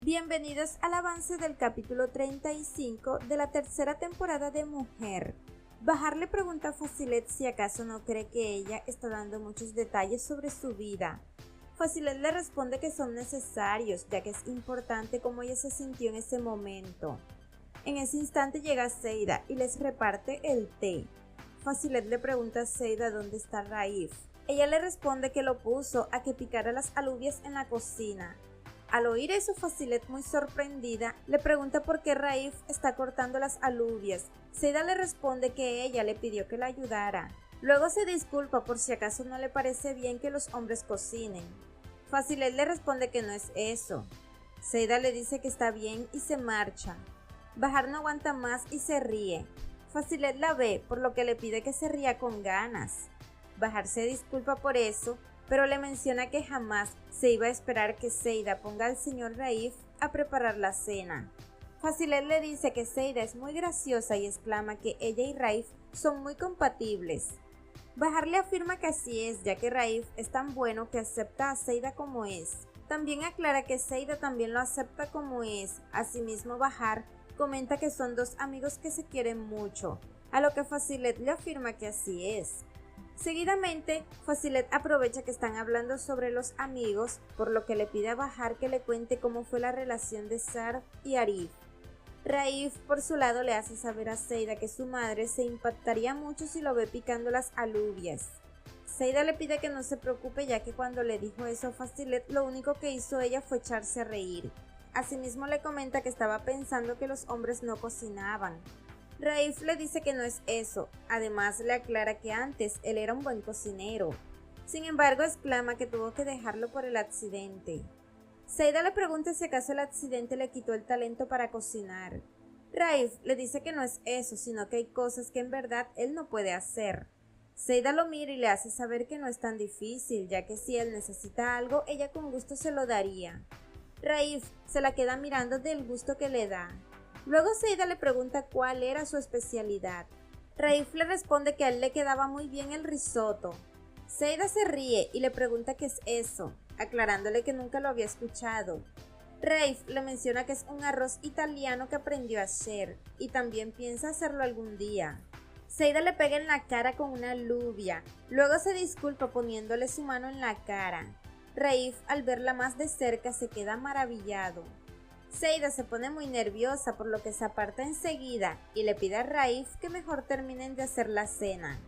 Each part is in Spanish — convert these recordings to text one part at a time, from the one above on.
Bienvenidos al avance del capítulo 35 de la tercera temporada de Mujer. Bahar le pregunta a Fazilet si acaso no cree que ella está dando muchos detalles sobre su vida. Fazilet le responde que son necesarios, ya que es importante cómo ella se sintió en ese momento. En ese instante llega Zeida y les reparte el té. Fazilet le pregunta a Zeida dónde está Raif. Ella le responde que lo puso a que picara las alubias en la cocina. Al oír eso, Fazilet, muy sorprendida, le pregunta por qué Raif está cortando las alubias. Zeida le responde que ella le pidió que la ayudara. Luego se disculpa por si acaso no le parece bien que los hombres cocinen. Fazilet le responde que no es eso. Zeida le dice que está bien y se marcha. Bahar no aguanta más y se ríe. Fazilet la ve, por lo que le pide que se ría con ganas. Bahar se disculpa por eso, pero le menciona que jamás se iba a esperar que Zeida ponga al señor Raif a preparar la cena. Fazilet le dice que Zeida es muy graciosa y exclama que ella y Raif son muy compatibles. Bahar le afirma que así es, ya que Raif es tan bueno que acepta a Zeida como es. También aclara que Zeida también lo acepta como es. Asimismo, Bahar comenta que son dos amigos que se quieren mucho, a lo que Fazilet le afirma que así es. Seguidamente, Fazilet aprovecha que están hablando sobre los amigos, por lo que le pide a Bahar que le cuente cómo fue la relación de Sarf y Arif. Raif, por su lado, le hace saber a Zeida que su madre se impactaría mucho si lo ve picando las alubias. Zeida le pide que no se preocupe, ya que cuando le dijo eso a Fazilet, lo único que hizo ella fue echarse a reír. Asimismo le comenta que estaba pensando que los hombres no cocinaban. Raif le dice que no es eso, además le aclara que antes él era un buen cocinero. Sin embargo, exclama que tuvo que dejarlo por el accidente. Zeida le pregunta si acaso el accidente le quitó el talento para cocinar. Raif le dice que no es eso, sino que hay cosas que en verdad él no puede hacer. Zeida lo mira y le hace saber que no es tan difícil, ya que si él necesita algo, ella con gusto se lo daría. Raif se la queda mirando del gusto que le da. Luego Zeida le pregunta cuál era su especialidad. Raif le responde que a él le quedaba muy bien el risotto. Zeida se ríe y le pregunta qué es eso, aclarándole que nunca lo había escuchado. Raif le menciona que es un arroz italiano que aprendió a hacer y también piensa hacerlo algún día. Zeida le pega en la cara con una alubia, luego se disculpa poniéndole su mano en la cara. Raif, al verla más de cerca, se queda maravillado. Zeida se pone muy nerviosa, por lo que se aparta enseguida y le pide a Raif que mejor terminen de hacer la cena.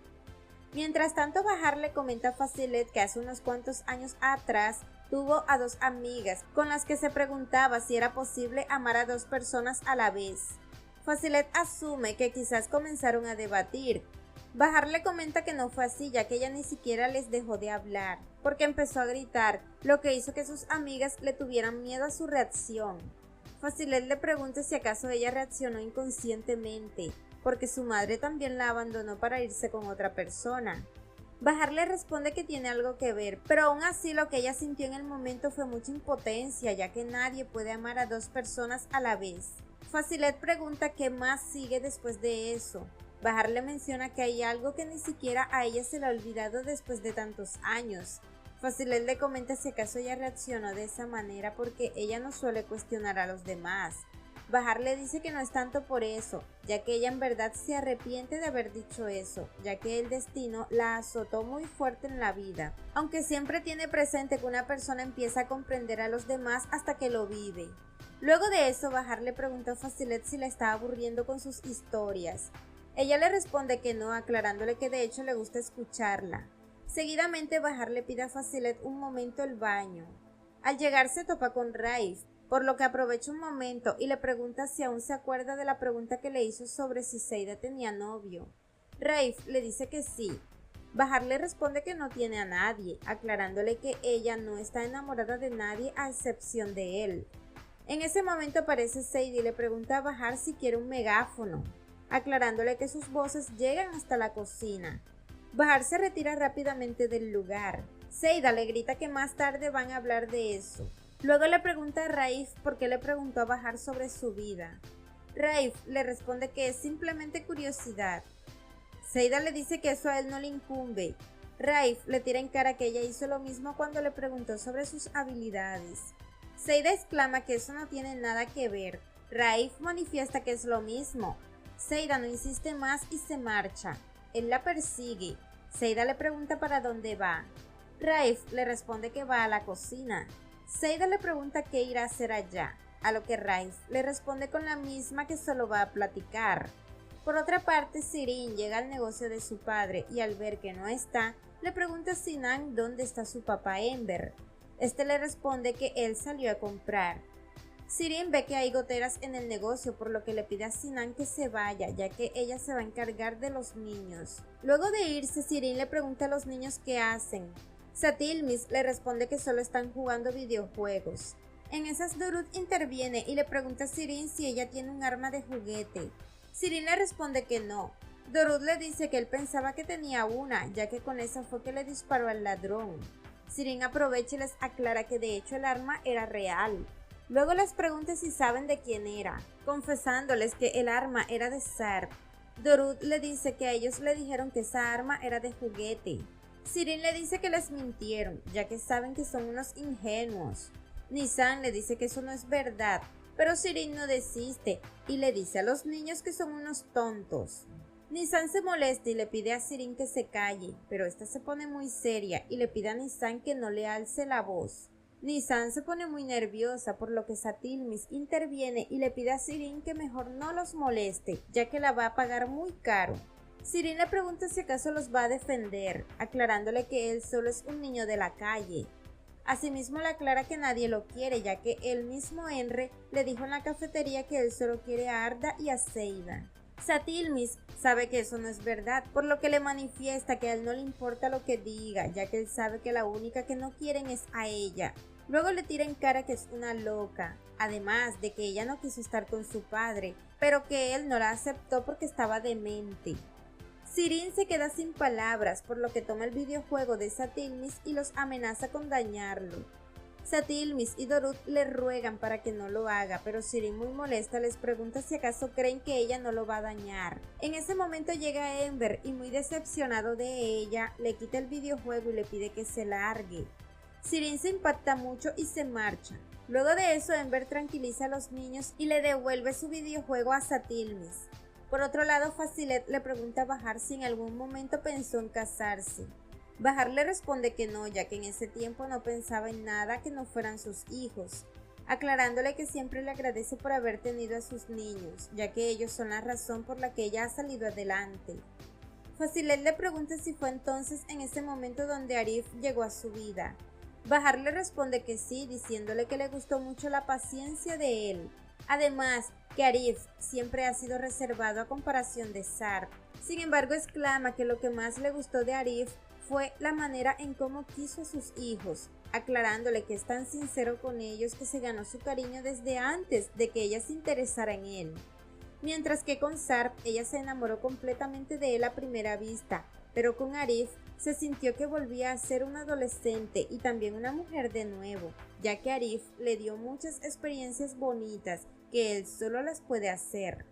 Mientras tanto, Bahar le comenta a Fazilet que hace unos cuantos años atrás tuvo a dos amigas con las que se preguntaba si era posible amar a dos personas a la vez. Fazilet asume que quizás comenzaron a debatir. Bahar le comenta que no fue así, ya que ella ni siquiera les dejó de hablar, porque empezó a gritar, lo que hizo que sus amigas le tuvieran miedo a su reacción. Fazilet le pregunta si acaso ella reaccionó inconscientemente, porque su madre también la abandonó para irse con otra persona. Bahar le responde que tiene algo que ver, pero aún así lo que ella sintió en el momento fue mucha impotencia, ya que nadie puede amar a dos personas a la vez. Fazilet pregunta qué más sigue después de eso. Bahar le menciona que hay algo que ni siquiera a ella se le ha olvidado después de tantos años. Fazilet le comenta si acaso ella reaccionó de esa manera porque ella no suele cuestionar a los demás. Bahar le dice que no es tanto por eso, ya que ella en verdad se arrepiente de haber dicho eso, ya que el destino la azotó muy fuerte en la vida, aunque siempre tiene presente que una persona empieza a comprender a los demás hasta que lo vive. Luego de eso, Bahar le preguntó a Fazilet si la estaba aburriendo con sus historias. Ella le responde que no, aclarándole que de hecho le gusta escucharla. Seguidamente, Bahar le pide a Fazilet un momento el baño. Al llegar se topa con Raif, por lo que aprovecha un momento y le pregunta si aún se acuerda de la pregunta que le hizo sobre si Zeida tenía novio. Raif le dice que sí. Bahar le responde que no tiene a nadie, aclarándole que ella no está enamorada de nadie a excepción de él. En ese momento aparece Zeida y le pregunta a Bahar si quiere un megáfono, aclarándole que sus voces llegan hasta la cocina. Bahar se retira rápidamente del lugar. Zeida le grita que más tarde van a hablar de eso. Luego le pregunta a Raif por qué le preguntó a Bahar sobre su vida. Raif le responde que es simplemente curiosidad. Zeida le dice que eso a él no le incumbe. Raif le tira en cara que ella hizo lo mismo cuando le preguntó sobre sus habilidades. Seida exclama que eso no tiene nada que ver. Raif manifiesta que es lo mismo. Seida no insiste más y se marcha. Él la persigue. Seida le pregunta para dónde va. Raif le responde que va a la cocina. Seida le pregunta qué irá a hacer allá, a lo que Raif le responde con la misma que solo va a platicar. Por otra parte, Sirin llega al negocio de su padre y al ver que no está, le pregunta a Sinan dónde está su papá Ember. Este le responde que él salió a comprar. Sirin ve que hay goteras en el negocio, por lo que le pide a Sinan que se vaya, ya que ella se va a encargar de los niños. Luego de irse, Sirin le pregunta a los niños qué hacen. Satilmis le responde que solo están jugando videojuegos. En esas Dorut interviene y le pregunta a Sirin si ella tiene un arma de juguete. Sirin le responde que no. Dorut le dice que él pensaba que tenía una, ya que con esa fue que le disparó al ladrón. Sirin aprovecha y les aclara que de hecho el arma era real. Luego les pregunta si saben de quién era, confesándoles que el arma era de Sarp. Dorut le dice que a ellos le dijeron que esa arma era de juguete. Sirin le dice que les mintieron, ya que saben que son unos ingenuos. Nisan le dice que eso no es verdad, pero Sirin no desiste y le dice a los niños que son unos tontos. Nisan se molesta y le pide a Sirin que se calle, pero esta se pone muy seria y le pide a Nisan que no le alce la voz. Nisan se pone muy nerviosa, por lo que Satilmis interviene y le pide a Sirin que mejor no los moleste, ya que la va a pagar muy caro. Sirin le pregunta si acaso los va a defender, aclarándole que él solo es un niño de la calle. Asimismo le aclara que nadie lo quiere, ya que el mismo Enre le dijo en la cafetería que él solo quiere a Arda y a Seida. Satilmis sabe que eso no es verdad, por lo que le manifiesta que a él no le importa lo que diga, ya que él sabe que la única que no quieren es a ella. Luego le tira en cara que es una loca, además de que ella no quiso estar con su padre, pero que él no la aceptó porque estaba demente. Sirin se queda sin palabras, por lo que toma el videojuego de Satilmis y los amenaza con dañarlo. Satilmis y Dorut le ruegan para que no lo haga, pero Sirin, muy molesta, les pregunta si acaso creen que ella no lo va a dañar. En ese momento llega Ember y, muy decepcionado de ella, le quita el videojuego y le pide que se largue. Sirin se impacta mucho y se marcha. Luego de eso, Ember tranquiliza a los niños y le devuelve su videojuego a Satilmis. Por otro lado, Facilet le pregunta a Bahar si en algún momento pensó en casarse. Bahar le responde que no, ya que en ese tiempo no pensaba en nada que no fueran sus hijos, aclarándole que siempre le agradece por haber tenido a sus niños, ya que ellos son la razón por la que ella ha salido adelante. Facilet le pregunta si fue entonces en ese momento donde Arif llegó a su vida. Bahar le responde que sí, diciéndole que le gustó mucho la paciencia de él. Además, que Arif siempre ha sido reservado a comparación de Sarp. Sin embargo, exclama que lo que más le gustó de Arif fue la manera en cómo quiso a sus hijos, aclarándole que es tan sincero con ellos que se ganó su cariño desde antes de que ella se interesara en él. Mientras que con Sarp ella se enamoró completamente de él a primera vista, pero con Arif se sintió que volvía a ser una adolescente y también una mujer de nuevo, ya que Arif le dio muchas experiencias bonitas que él solo las puede hacer.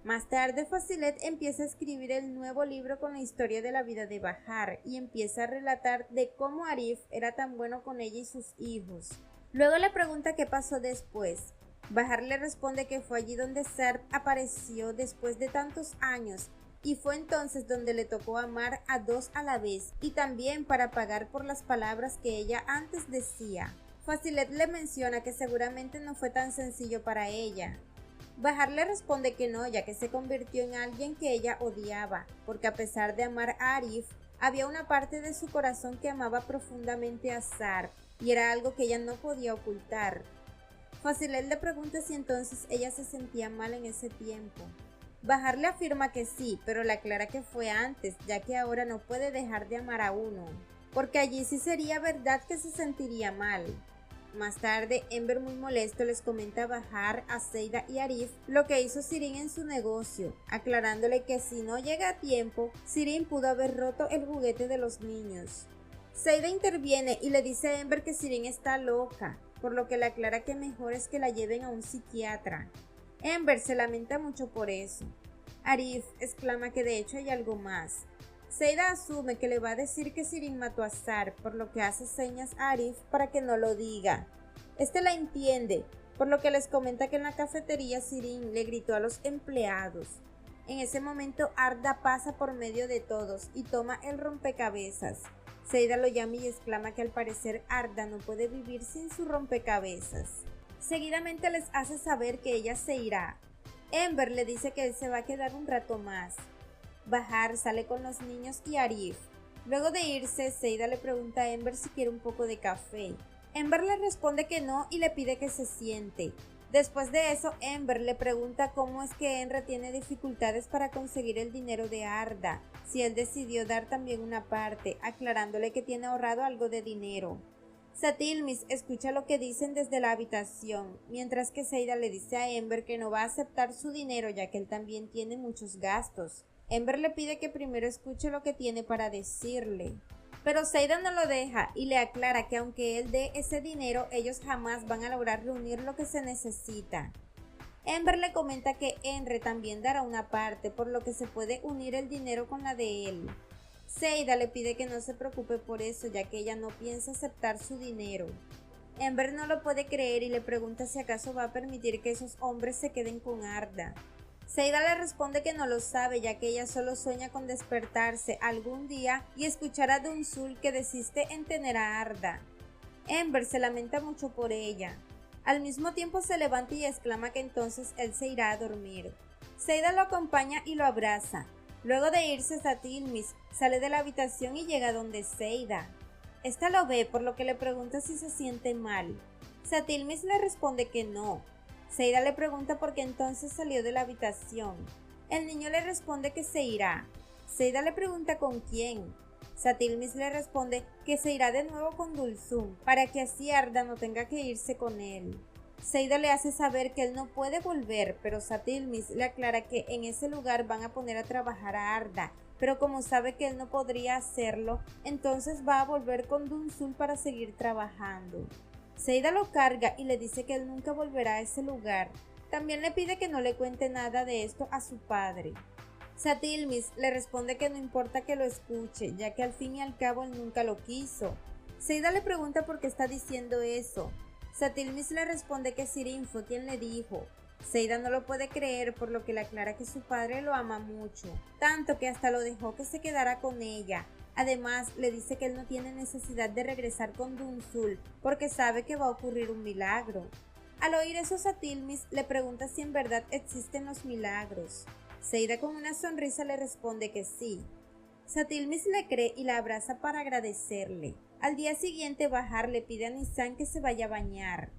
Más tarde, Facilet empieza a escribir el nuevo libro con la historia de la vida de Bahar y empieza a relatar de cómo Arif era tan bueno con ella y sus hijos. Luego le pregunta qué pasó después. Bahar le responde que fue allí donde Sarp apareció después de tantos años y fue entonces donde le tocó amar a dos a la vez y también para pagar por las palabras que ella antes decía. Facilet le menciona que seguramente no fue tan sencillo para ella. Bahar le responde que no, ya que se convirtió en alguien que ella odiaba, porque a pesar de amar a Arif, había una parte de su corazón que amaba profundamente a Sarp, y era algo que ella no podía ocultar. Facilet le pregunta si entonces ella se sentía mal en ese tiempo. Bahar le afirma que sí, pero le aclara que fue antes, ya que ahora no puede dejar de amar a uno, porque allí sí sería verdad que se sentiría mal. Más tarde, Ember, muy molesto, les comenta a Bahar, a Seida y Arif lo que hizo Sirin en su negocio, aclarándole que si no llega a tiempo, Sirin pudo haber roto el juguete de los niños. Seida interviene y le dice a Ember que Sirin está loca, por lo que le aclara que mejor es que la lleven a un psiquiatra. Ember se lamenta mucho por eso. Arif exclama que de hecho hay algo más. Seida asume que le va a decir que Sirin mató a Sarp, por lo que hace señas a Arif para que no lo diga. Este la entiende, por lo que les comenta que en la cafetería Sirin le gritó a los empleados. En ese momento Arda pasa por medio de todos y toma el rompecabezas. Seida lo llama y exclama que al parecer Arda no puede vivir sin su rompecabezas. Seguidamente les hace saber que ella se irá. Ember le dice que él se va a quedar un rato más. Bahar sale con los niños y Arif. Luego de irse, Seida le pregunta a Ember si quiere un poco de café. Ember le responde que no y le pide que se siente. Después de eso, Ember le pregunta cómo es que Enra tiene dificultades para conseguir el dinero de Arda, si él decidió dar también una parte, aclarándole que tiene ahorrado algo de dinero. Satilmis escucha lo que dicen desde la habitación, mientras que Seida le dice a Ember que no va a aceptar su dinero ya que él también tiene muchos gastos. Ember le pide que primero escuche lo que tiene para decirle. Pero Seida no lo deja y le aclara que aunque él dé ese dinero, ellos jamás van a lograr reunir lo que se necesita. Ember le comenta que Enre también dará una parte, por lo que se puede unir el dinero con la de él. Seida le pide que no se preocupe por eso, ya que ella no piensa aceptar su dinero. Ember no lo puede creer y le pregunta si acaso va a permitir que esos hombres se queden con Arda. Seida le responde que no lo sabe, ya que ella solo sueña con despertarse algún día y escuchar a Dunsul que desiste en tener a Arda. Ember se lamenta mucho por ella. Al mismo tiempo se levanta y exclama que entonces él se irá a dormir. Seida lo acompaña y lo abraza. Luego de irse, Satilmis sale de la habitación y llega donde Seida. Esta lo ve, por lo que le pregunta si se siente mal. Satilmis le responde que no. Seida le pregunta por qué entonces salió de la habitación. El niño le responde que se irá. Seida le pregunta con quién. Satilmis le responde que se irá de nuevo con Dulzum, para que así Arda no tenga que irse con él. Seida le hace saber que él no puede volver, pero Satilmis le aclara que en ese lugar van a poner a trabajar a Arda, pero como sabe que él no podría hacerlo, entonces va a volver con Dunsul para seguir trabajando. Seida lo carga y le dice que él nunca volverá a ese lugar. También le pide que no le cuente nada de esto a su padre. Satilmis le responde que no importa que lo escuche, ya que al fin y al cabo él nunca lo quiso. Seida le pregunta por qué está diciendo eso. Satilmis le responde que Sirin fue quien le dijo. Seida no lo puede creer, por lo que le aclara que su padre lo ama mucho, tanto que hasta lo dejó que se quedara con ella. Además, le dice que él no tiene necesidad de regresar con Dunsul, porque sabe que va a ocurrir un milagro. Al oír eso, Satilmis le pregunta si en verdad existen los milagros. Seida con una sonrisa le responde que sí. Satilmis le cree y la abraza para agradecerle. Al día siguiente, Bahar le pide a Nisan que se vaya a bañar.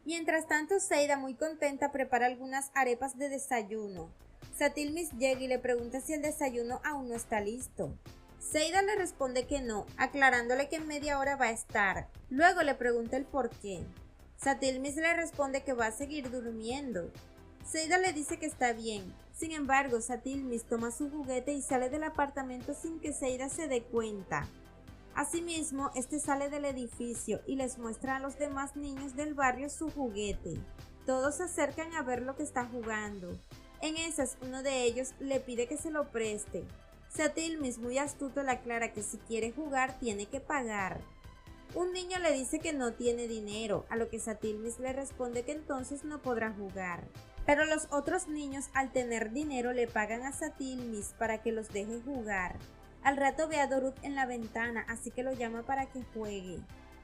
Mientras tanto, Seida, muy contenta, prepara algunas arepas de desayuno. Satilmis llega y le pregunta si el desayuno aún no está listo. Seida le responde que no, aclarándole que en media hora va a estar. Luego le pregunta el por qué. Satilmis le responde que va a seguir durmiendo. Seida le dice que está bien. Sin embargo, Satilmis toma su juguete y sale del apartamento sin que Seida se dé cuenta. Asimismo, este sale del edificio y les muestra a los demás niños del barrio su juguete. Todos se acercan a ver lo que está jugando. En esas, uno de ellos le pide que se lo preste. Satilmis, muy astuto, le aclara que si quiere jugar tiene que pagar. Un niño le dice que no tiene dinero, a lo que Satilmis le responde que entonces no podrá jugar. Pero los otros niños, al tener dinero, le pagan a Satilmis para que los deje jugar. Al rato ve a Dorut en la ventana, así que lo llama para que juegue.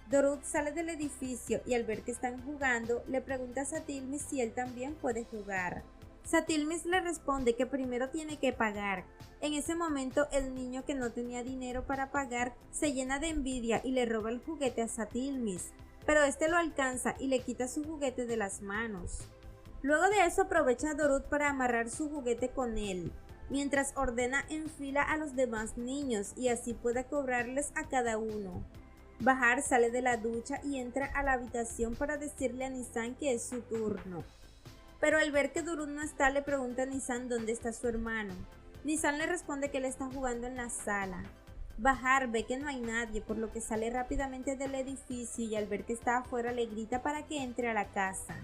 Dorut sale del edificio y al ver que están jugando, le pregunta a Satilmis si él también puede jugar. Satilmis le responde que primero tiene que pagar. En ese momento, el niño, que no tenía dinero para pagar, se llena de envidia y le roba el juguete a Satilmis, pero este lo alcanza y le quita su juguete de las manos. Luego de eso, aprovecha a Dorut para amarrar su juguete con él, mientras ordena en fila a los demás niños y así pueda cobrarles a cada uno. Bahar sale de la ducha y entra a la habitación para decirle a Nisan que es su turno. Pero al ver que Dorut no está, le pregunta a Nisan dónde está su hermano. Nisan le responde que él está jugando en la sala. Bahar ve que no hay nadie, por lo que sale rápidamente del edificio y al ver que está afuera le grita para que entre a la casa.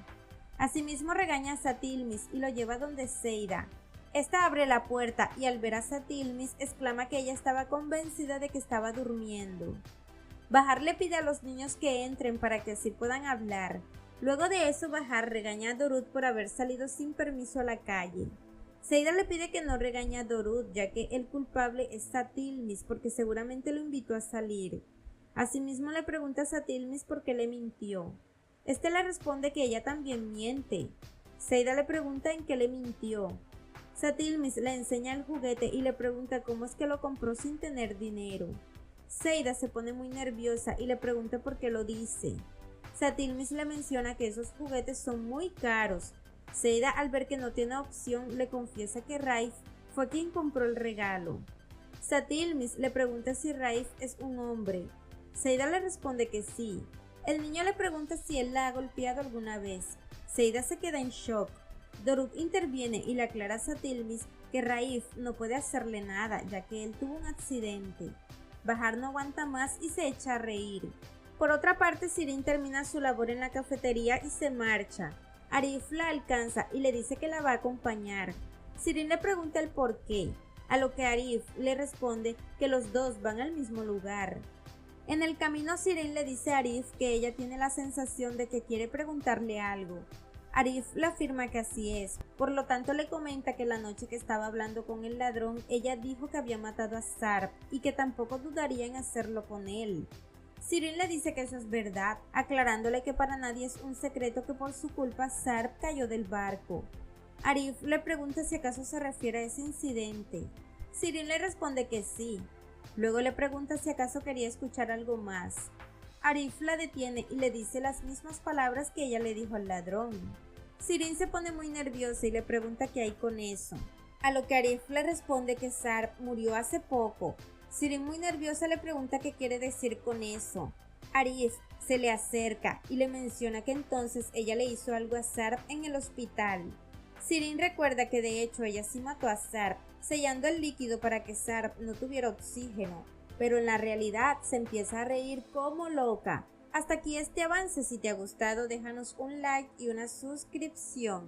Asimismo regaña a Satilmis y lo lleva donde Seida. Esta abre la puerta y al ver a Satilmis exclama que ella estaba convencida de que estaba durmiendo. Bahar le pide a los niños que entren para que así puedan hablar. Luego de eso, Bahar regaña a Dorud por haber salido sin permiso a la calle. Saida le pide que no regañe a Dorud, ya que el culpable es Satilmis, porque seguramente lo invitó a salir. Asimismo le pregunta a Satilmis por qué le mintió. Este le responde que ella también miente. Saida le pregunta en qué le mintió. Satilmis le enseña el juguete y le pregunta cómo es que lo compró sin tener dinero. Saida se pone muy nerviosa y le pregunta por qué lo dice. Satilmis le menciona que esos juguetes son muy caros. Saida, al ver que no tiene opción, le confiesa que Raif fue quien compró el regalo. Satilmis le pregunta si Raif es un hombre. Saida le responde que sí. El niño le pregunta si él la ha golpeado alguna vez. Saida se queda en shock. Dorud interviene y le aclara a Satilmis que Raif no puede hacerle nada, ya que él tuvo un accidente. Bahar no aguanta más y se echa a reír. Por otra parte, Shirin termina su labor en la cafetería y se marcha. Arif la alcanza y le dice que la va a acompañar. Shirin le pregunta el por qué, a lo que Arif le responde que los dos van al mismo lugar. En el camino, Shirin le dice a Arif que ella tiene la sensación de que quiere preguntarle algo. Arif le afirma que así es, por lo tanto le comenta que la noche que estaba hablando con el ladrón, ella dijo que había matado a Sarp y que tampoco dudaría en hacerlo con él. Shirin le dice que eso es verdad, aclarándole que para nadie es un secreto que por su culpa Sarp cayó del barco. Arif le pregunta si acaso se refiere a ese incidente. Shirin le responde que sí. Luego le pregunta si acaso quería escuchar algo más. Arif la detiene y le dice las mismas palabras que ella le dijo al ladrón. Shirin se pone muy nerviosa y le pregunta qué hay con eso, a lo que Arif le responde que Sarp murió hace poco. Shirin, muy nerviosa, le pregunta qué quiere decir con eso. Arif se le acerca y le menciona que entonces ella le hizo algo a Sarp en el hospital. Shirin recuerda que de hecho ella sí mató a Sarp, sellando el líquido para que Sarp no tuviera oxígeno, pero en la realidad se empieza a reír como loca. Hasta aquí este avance. Si te ha gustado, déjanos un like y una suscripción.